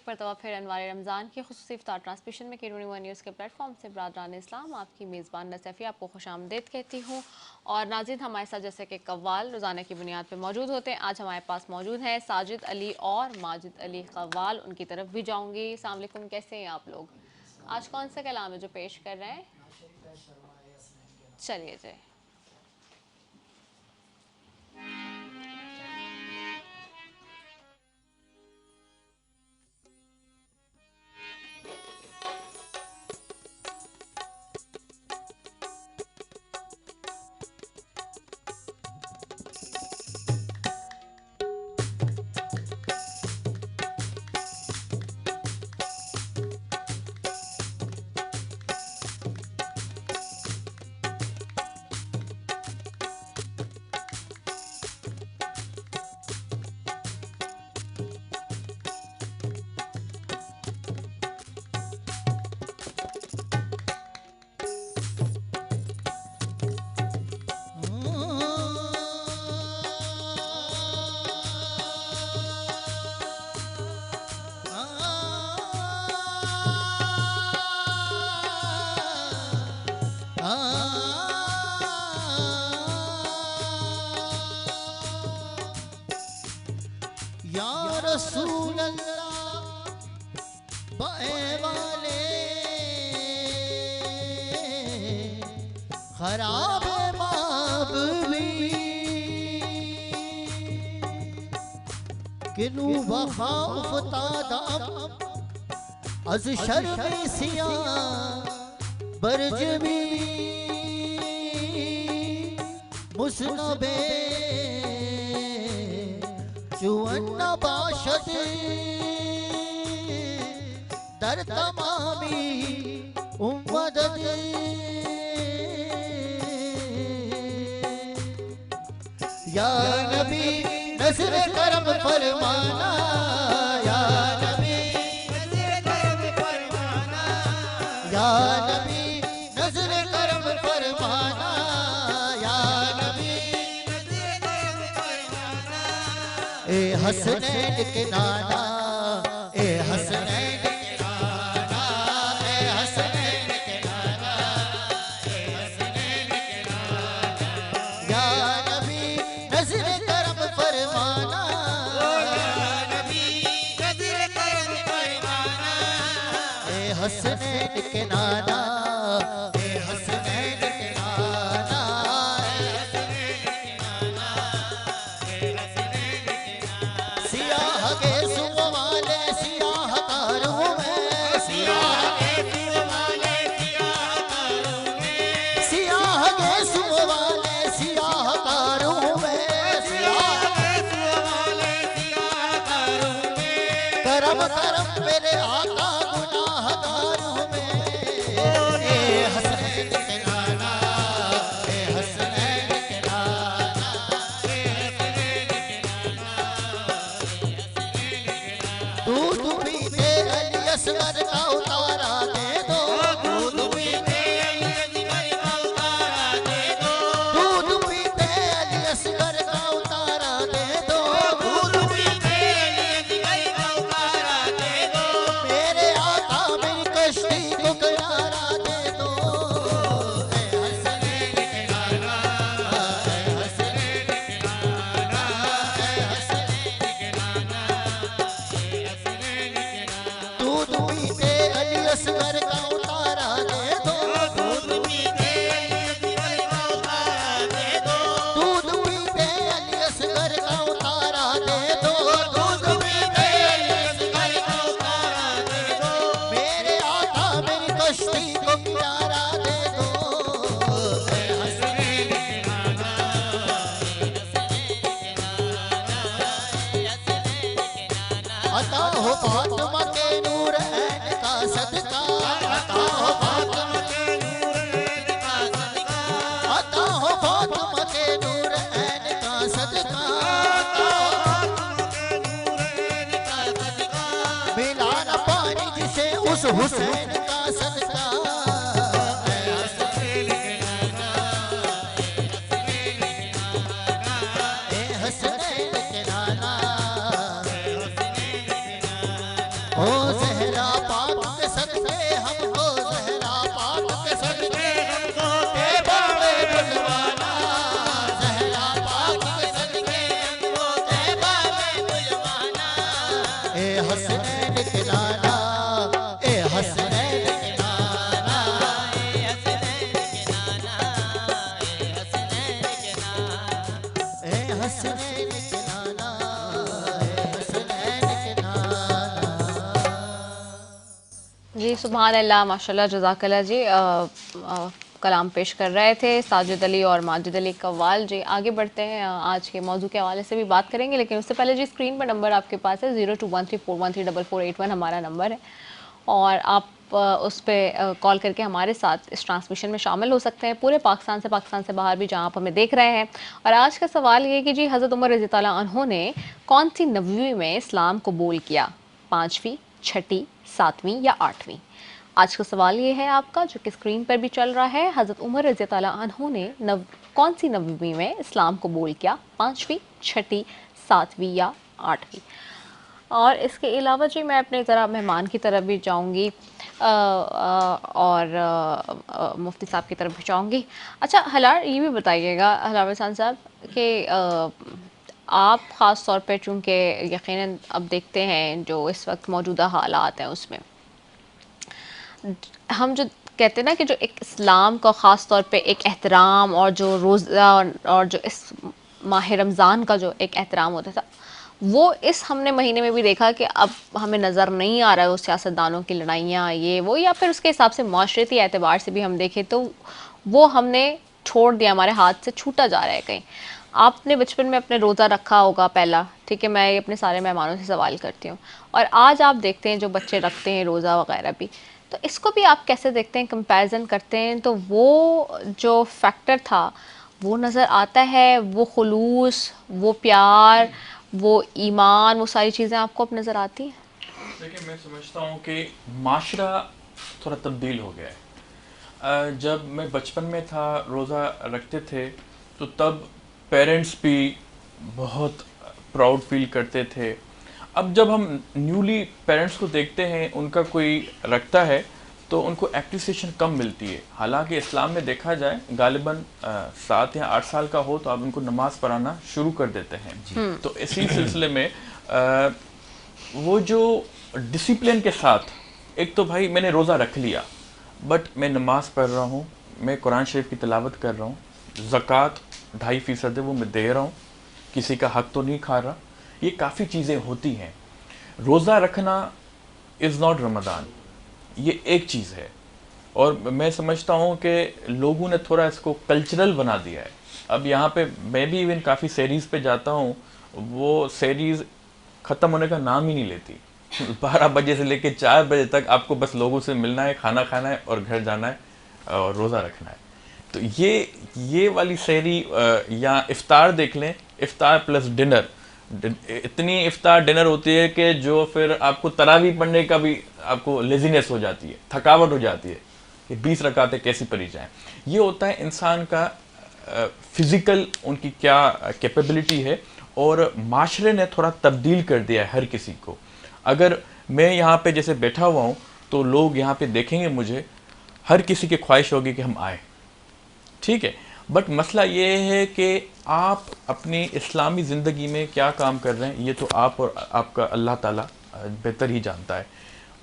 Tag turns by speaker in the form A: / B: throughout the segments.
A: मरतबा फिर अनवार रमज़ान की खुसूसी इफ्तार ट्रांसमिशन में K21 न्यूज़ के प्लेटफॉर्म से बरादरान इस्लाम आपकी मेज़बान नसफ़ी आपको खुशामदीद कहती हूँ। और नाज़रीन, हमारे साथ जैसे कि कव्वाल रोज़ाना की बुनियाद पर मौजूद होते हैं, आज हमारे पास मौजूद हैं साजिद अली और माजिद अली कव्वाल। उनकी तरफ भी जाऊँगी। अस्सलाम वालेकुम, कैसे हैं आप लोग? आज कौन सा कलाम है जो पेश कर रहे हैं? चलिए जी।
B: या रसूल अल्लाह बाए वाले खराब बाब भी किनू बखाफ तादाम अज शर्म सिया बरजमी मुसनबे चुअन्न बाशद दर तमामी उम्मद या नबी नज़र करम फरमाना या नबी नज़र करम फरमाना या नबी नज़र करम फरमाना या नबी नज़र करम फरमाना ए हसनैन के नाना ए हसनैन के नाना ए हसनैन के नाना ए हसनैन के नाना या नबी नज़र करम फरमाना या नबी नज़र करम फरमाना ए हसनैन के नाना ए हसनैन के नाना ए हसनैन के नाना ए हसनैन के नाना सियाह के सुम वाले सियाह कारों में सियाह के सुम वाले सियाह कारों में सियाह के सुम वाले सियाह कारों में सियाह के सुम वाले सियाह कारों में करम करम मेरे आका गुनाहगारों में ए हसनैन के नाना ए हसनैन के नाना ए हसनैन के नाना ए हसनैन के नाना दूध पीते अली असगर का उतारा दे दो दूध पीते अली असगर का उतारा दे दो दूध पीते अली असगर का उतारा दे दो दूध पीते अली असगर का उतारा दे दो मेरे आका मेरी कश्ती को किनारा दे दो ए हसनैन के नाना ए हसनैन के नाना ए हसनैन के नाना ए हसनैन के नाना दूध पीते अली असगर का उतारा दे दो दूध पीते अली असगर का उतारा दे दो दूध पीते अली असगर का उतारा दे दो दूध पीते अली असगर का उतारा दे दो मेरे आका मेरी कश्ती को किनारा दे दो ए हसनैन के नाना ए हसनैन के नाना ए हसनैन के नाना अता हो फातिमा के नूर ऐन का सदका अता हो फातिमा के नूर ऐन का सदका अता हो फातिमा के नूर ऐन का सदका अता हो फातिमा के नूर ऐन का सदका मिला न पानी जिसे उस हुसैन का सदका ए हसनैन के नाना ए हसनैन के नाना ए हसनैन के नाना ए हसनैन के नाना ओ
A: जी सुभान अल्लाह, माशाल्लाह, जज़ाकल्लाह जी। कलाम पेश कर रहे थे साजिद अली और माजिद अली कव्वाल जी। आगे बढ़ते हैं, आज के मौजू के हवाले से भी बात करेंगे, लेकिन उससे पहले जी स्क्रीन पर नंबर आपके पास है 0213413441 हमारा नंबर है, और आप उस पर कॉल करके हमारे साथ इस ट्रांसमिशन में शामिल हो सकते हैं, पूरे पाकिस्तान से बाहर भी जहाँ आप हमें देख रहे हैं। और आज का सवाल ये कि जी हज़रत उमर रज़ी अल्लाह अन्हु ने कौन सी नबवी में इस्लाम कबूल किया, 5वीं, 6ठी, 7वीं या 8वीं? आज का सवाल ये है आपका, जो कि स्क्रीन पर भी चल रहा है। हज़रत उमर रज़ी अल्लाह अन्हु ने कौन सी नबवी में इस्लाम कबूल किया, 5वीं, 6ठी, 7वीं या 8वीं? और इसके अलावा जी मैं अपने ज़रा मेहमान की तरफ भी जाऊंगी और मुफ्ती साहब की तरफ भी जाऊंगी। अच्छा हलार, ये भी बताइएगा हलार हसन साहब कि आप ख़ास तौर पे चूँकि यकीनन अब देखते हैं जो इस वक्त मौजूदा हालात हैं उसमें हम जो कहते हैं ना कि जो एक इस्लाम का ख़ास तौर पे एक एहतराम, और जो रोज़ा और जो इस माह रमज़ान का जो एक एहतराम होता था, वो इस हमने महीने में भी देखा कि अब हमें नज़र नहीं आ रहा है। वो सियासतदानों की लड़ाइयाँ ये वो, या फिर उसके हिसाब से माशरती एतबार से भी हम देखें तो वो हमने छोड़ दिया, हमारे हाथ से छूटा जा रहा है कहीं। आपने बचपन में अपने रोज़ा रखा होगा पहला, ठीक है, मैं अपने सारे मेहमानों से सवाल करती हूँ, और आज आप देखते हैं जो बच्चे रखते हैं रोज़ा वगैरह भी, तो इसको भी आप कैसे देखते हैं, कंपैरिजन करते हैं, तो वो जो फैक्टर था वो नज़र आता है, वो खुलूस, वो प्यार, वो ईमान, वो सारी चीज़ें आपको अब नज़र आती हैं?
C: देखिए, मैं समझता हूँ कि माशरा थोड़ा तब्दील हो गया है। जब मैं बचपन में था, रोज़ा रखते थे, तो तब पेरेंट्स भी बहुत प्राउड फील करते थे। अब जब हम न्यूली पेरेंट्स को देखते हैं, उनका कोई रखता है तो उनको एप्रिसिएशन कम मिलती है। हालांकि इस्लाम में देखा जाए, गालिबन 7 या 8 साल का हो तो आप उनको नमाज पढ़ाना शुरू कर देते हैं। तो इसी सिलसिले में वो जो डिसिप्लिन के साथ, एक तो भाई मैंने रोज़ा रख लिया, बट मैं नमाज पढ़ रहा हूँ, मैं कुरान शरीफ की तिलावत कर रहा हूँ, ज़कात 2.5% है वो मैं दे रहा हूँ, किसी का हक तो नहीं खा रहा। ये काफ़ी चीज़ें होती हैं। रोज़ा रखना इज़ नॉट रमज़ान, ये एक चीज़ है। और मैं समझता हूँ कि लोगों ने थोड़ा इसको कल्चरल बना दिया है। अब यहाँ पे मैं भी इवन काफ़ी सीरीज़ पे जाता हूँ, वो सीरीज़ ख़त्म होने का नाम ही नहीं लेती। 12 बजे से लेकर 4 बजे तक आपको बस लोगों से मिलना है, खाना खाना है और घर जाना है और रोज़ा रखना है। तो ये वाली सहरी या इफ्तार देख लें, इफ्तार प्लस डिनर, इतनी इफ्तार डिनर होती है कि जो फिर आपको तरावी पढ़ने का भी आपको लेजीनेस हो जाती है, थकावट हो जाती है कि 20 रकातें कैसी पढ़ी जाएं। ये होता है इंसान का फिज़िकल, उनकी क्या कैपेबिलिटी है, और माशरे ने थोड़ा तब्दील कर दिया है हर किसी को। अगर मैं यहाँ पे जैसे बैठा हुआ हूँ तो लोग यहाँ पे देखेंगे मुझे, हर किसी की ख्वाहिश होगी कि हम आए, ठीक है। बट मसला ये है कि आप अपनी इस्लामी ज़िंदगी में क्या काम कर रहे हैं, ये तो आप और आपका अल्लाह ताला बेहतर ही जानता है।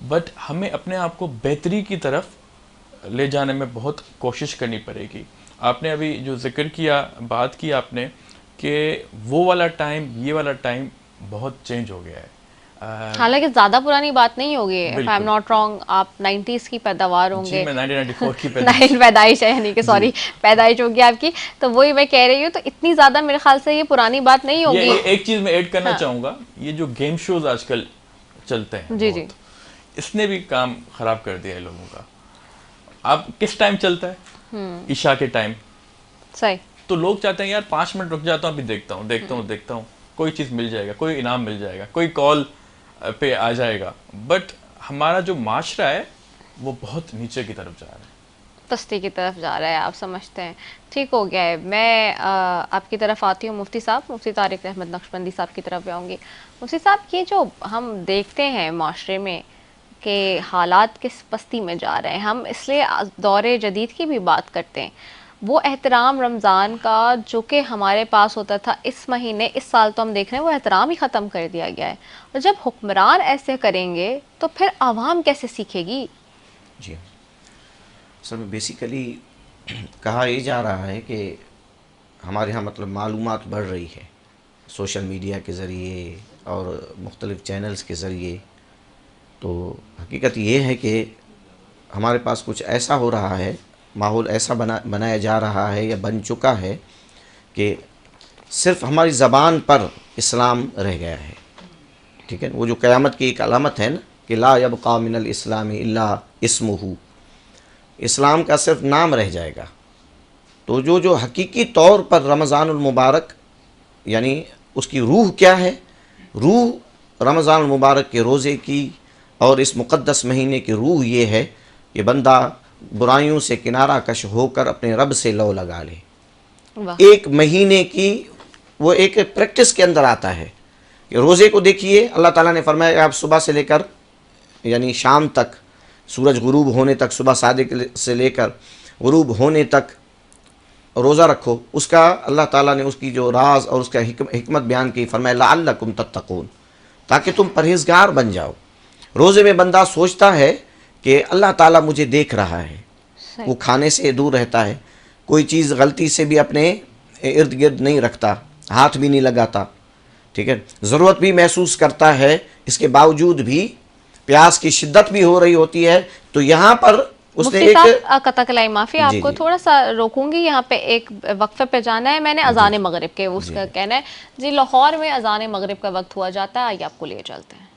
C: बट हमें अपने आप को बेहतरी की तरफ ले जाने में बहुत कोशिश करनी पड़ेगी। आपने अभी जो जिक्र किया, बात की आपने कि वो वाला टाइम, ये वाला टाइम बहुत चेंज हो गया है।
A: हालांकि ज़्यादा पुरानी बात नहीं होगी, इफ आई एम
C: बिल्कुल।
A: नॉट रॉन्ग, आप 90s की पैदावार
C: जी,
A: होंगे।
C: मैं 1994 की
A: पैदाइश है, यानी कि सॉरी, पैदाइश होगी आपकी, तो वही मैं कह रही हूँ, तो इतनी ज़्यादा मेरे ख्याल से ये पुरानी बात नहीं होगी।
C: ये एक चीज़ मैं ऐड करना
A: हाँ।
C: चाहूँगा, ये जो गेम शोज आजकल चलते हैं
A: जी
C: बहुत, इसने भी काम खराब कर दिया है लोगों का। आप किस टाइम चलता है? ईशा के टाइम।
A: सही।
C: तो लोग चाहते हैं यार 5 मिनट रुक जाता हूँ, अभी देखता हूँ, कोई चीज़ मिल जाएगा, कोई इनाम मिल जाएगा, कोई कॉल पे आ जाएगा। बट हमारा जो माशरा है वो बहुत नीचे की तरफ जा रहा है,
A: पस्ती की तरफ जा रहा है, आप समझते हैं। ठीक हो गया है। मैं आपकी तरफ आती हूँ मुफ्ती साहब, मुफ्ती तारिक अहमद नक्शबंदी साहब की तरफ आऊँगी। मुफ्ती साहब, ये जो हम देखते हैं माशरे में कि हालात किस पस्ती में जा रहे हैं, हम इसलिए दौरे जदीद की भी बात करते हैं। वो एहतराम रमज़ान का जो कि हमारे पास होता था, इस महीने, इस साल तो हम देख रहे हैं वो एहतराम ही ख़त्म कर दिया गया है। और जब हुक्मरान ऐसे करेंगे तो फिर आवाम कैसे सीखेगी?
D: जी असल में बेसिकली कहा यह जा रहा है कि हमारे यहाँ मतलब मालूमात बढ़ रही है सोशल मीडिया के ज़रिए और मुख्तलिफ़ चैनल्स के ज़रिए। तो हकीकत ये है कि हमारे पास कुछ ऐसा हो रहा है, माहौल ऐसा बनाया जा रहा है या बन चुका है कि सिर्फ हमारी ज़बान पर इस्लाम रह गया है। ठीक है, वो जो क़यामत की एक अलामत है ना कि ला यबक़ा मिनल इस्लामी इल्ला इस्मुहु, इस्लाम का सिर्फ नाम रह जाएगा। तो जो हकीकी तौर पर रमज़ानुल मुबारक यानी उसकी रूह क्या है, रूह रमज़ानुल मुबारक के रोज़े की और इस मुक़द्दस महीने की रूह ये है कि बंदा बुराइयों से किनारा कश होकर अपने रब से लौ लगा ले।
A: वाह।
D: एक महीने की वो एक प्रैक्टिस के अंदर आता है कि रोज़े को देखिए, अल्लाह ताला ने फरमाया आप सुबह से लेकर यानी शाम तक, सूरज गुरूब होने तक, सुबह सादिक से लेकर गुरूब होने तक रोज़ा रखो। उसका अल्लाह ताला ने उसकी जो राज और उसका हिकमत बयान की, फरमाया लअल्लकुम तत्तकून, ताकि तुम परहेज़गार बन जाओ। रोज़े में बंदा सोचता है कि अल्लाह ताला मुझे देख रहा है, वो खाने से दूर रहता है, कोई चीज़ गलती से भी अपने इर्द गिर्द नहीं रखता, हाथ भी नहीं लगाता। ठीक है, ज़रूरत भी महसूस करता है, इसके बावजूद भी प्यास की शिद्दत भी हो रही होती है। तो यहाँ पर उसने
A: मुफ्ती
D: एक
A: साहब कतकलाई माफ़ी,
D: जी,
A: आपको
D: जी।
A: थोड़ा सा रोकूंगी, यहाँ पे एक वक्फे पे जाना है। मैंने अजान मगरिब के उसका कहना है जी, लाहौर में अजान मगरिब का वक्त हुआ जाता है, आइए आपको ले चलते हैं।